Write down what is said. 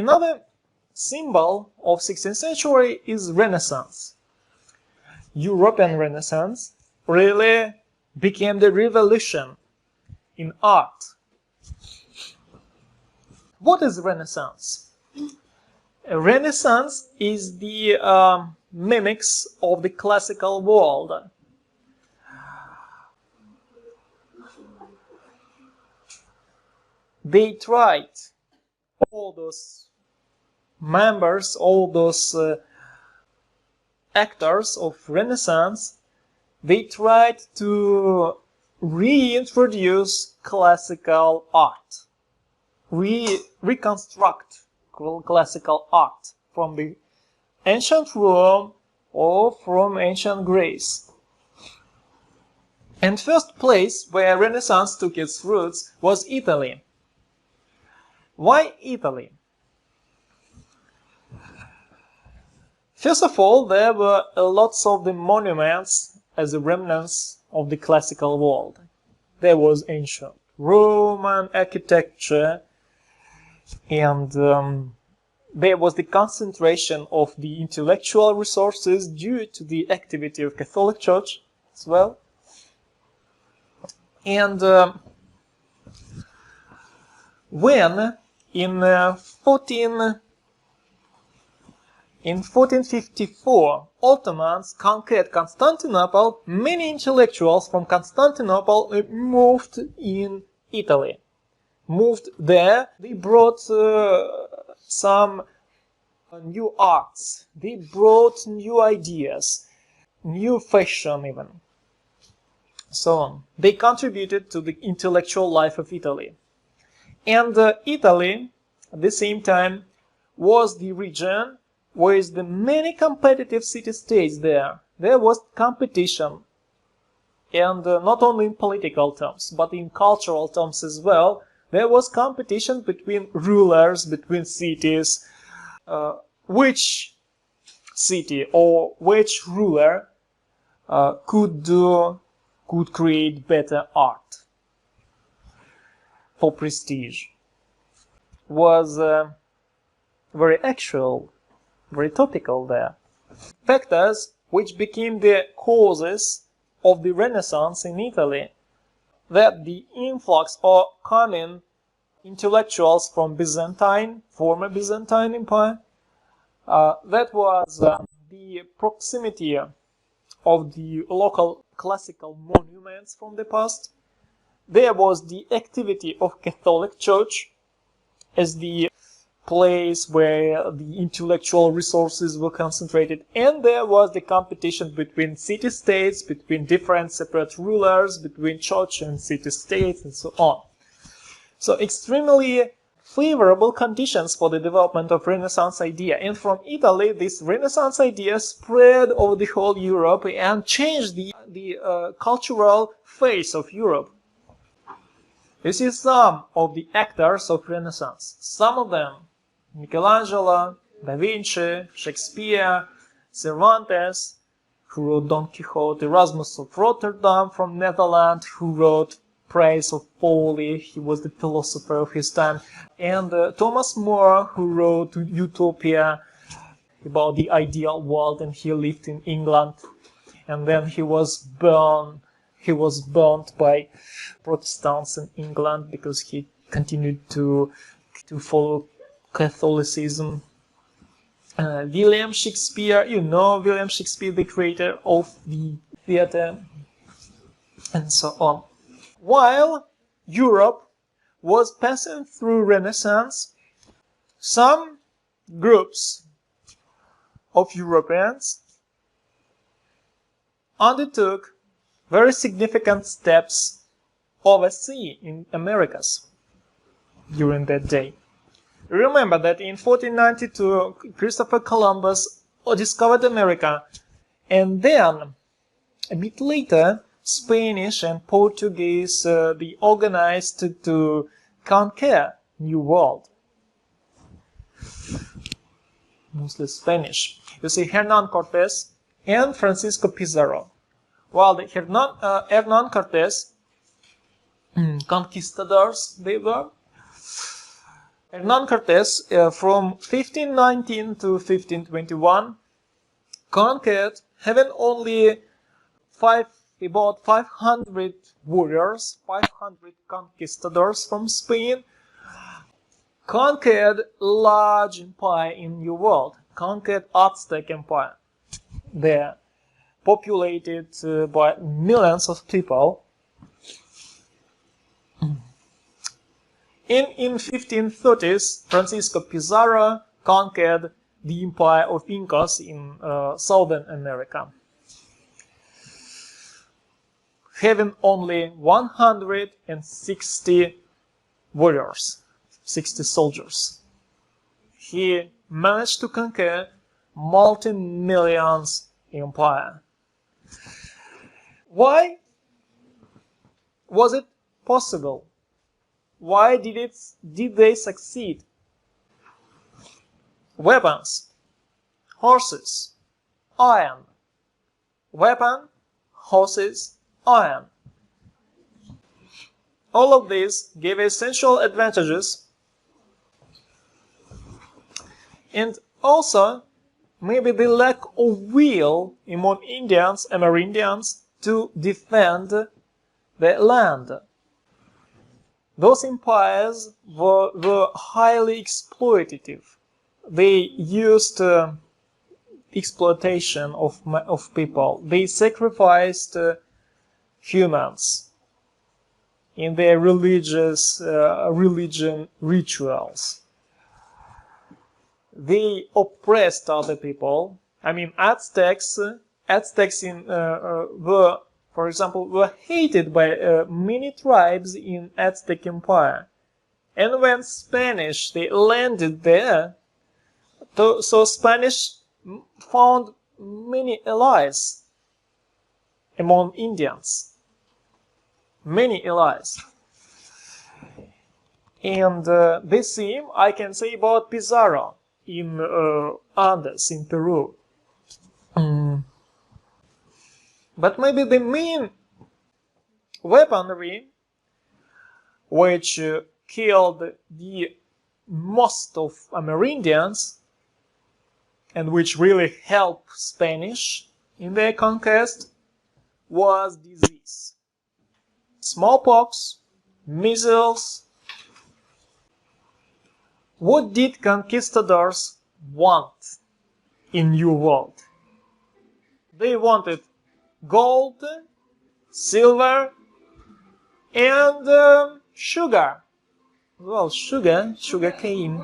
Another symbol of 16th century is Renaissance. European Renaissance really became the revolution in art. What is Renaissance? Renaissance is the mimics of the classical world. They tried, all those members, all those actors of Renaissance, they tried to reintroduce classical art, reconstruct classical art from the ancient Rome or from ancient Greece. And first place where Renaissance took its roots was Italy. Why Italy? First of all, there were lots of the monuments as the remnants of the classical world. There was ancient Roman architecture, and there was the concentration of the intellectual resources due to the activity of Catholic Church as well. And when in 1454 Ottomans conquered Constantinople, many intellectuals from Constantinople moved in Italy. Moved there, they brought some new arts, they brought new ideas, new fashion even, so on. They contributed to the intellectual life of Italy. And Italy, at the same time, was the region where the many competitive city-states there. There was competition, and not only in political terms, but in cultural terms as well. There was competition between rulers, between cities, which city or which ruler could create better art for prestige. Was very actual, very topical there. Factors which became the causes of the Renaissance in Italy, that the influx or coming intellectuals from former Byzantine Empire, that was the proximity of the local classical monuments from the past. There was the activity of Catholic Church as the place where the intellectual resources were concentrated, and there was the competition between city-states, between different separate rulers, between church and city-states, and so on. So extremely favorable conditions for the development of Renaissance idea. And from Italy, this Renaissance idea spread over the whole Europe and changed the cultural face of Europe. This is some of the actors of Renaissance. Some of them: Michelangelo, Da Vinci, Shakespeare, Cervantes, who wrote Don Quixote, Erasmus of Rotterdam from Netherlands, who wrote Praise of Folly, he was the philosopher of his time, and Thomas More, who wrote Utopia, about the ideal world, and he lived in England, and then he was burned by Protestants in England because he continued to follow Catholicism. William Shakespeare, William Shakespeare, the creator of the theater, and so on. While Europe was passing through Renaissance, some groups of Europeans undertook very significant steps overseas in Americas during that day. Remember that in 1492 Christopher Columbus discovered America, and then a bit later Spanish and Portuguese they organized to conquer New World, mostly Spanish. You see Hernan Cortes and Francisco Pizarro. While the Hernan Cortes conquistadors they were, Hernán Cortés, from 1519 to 1521, conquered, having only about 500 warriors, 500 conquistadors from Spain, conquered large empire in New World, conquered Aztec Empire. They're populated by millions of people. In 1530s, Francisco Pizarro conquered the empire of Incas in Southern America, having only 160 warriors, 60 soldiers. He managed to conquer multi-millions empire. Why was it possible? Why did they succeed? Weapons, horses, iron. Weapon, horses, iron. All of these gave essential advantages, and also maybe the lack of will among Indians, Amerindians, to defend their land. Those empires were highly exploitative. They used exploitation of people. They sacrificed humans in their religion rituals. They oppressed other people. I mean, Aztecs were, for example, were hated by many tribes in Aztec Empire. And when Spanish, they landed there, so Spanish found many allies among Indians. Many allies. And the same I can say about Pizarro in Andes, in Peru. But maybe the main weaponry which killed the most of Amerindians and which really helped Spanish in their conquest was disease. Smallpox, measles. What did conquistadors want in New World? They wanted gold, silver, and sugar. Well, sugar cane.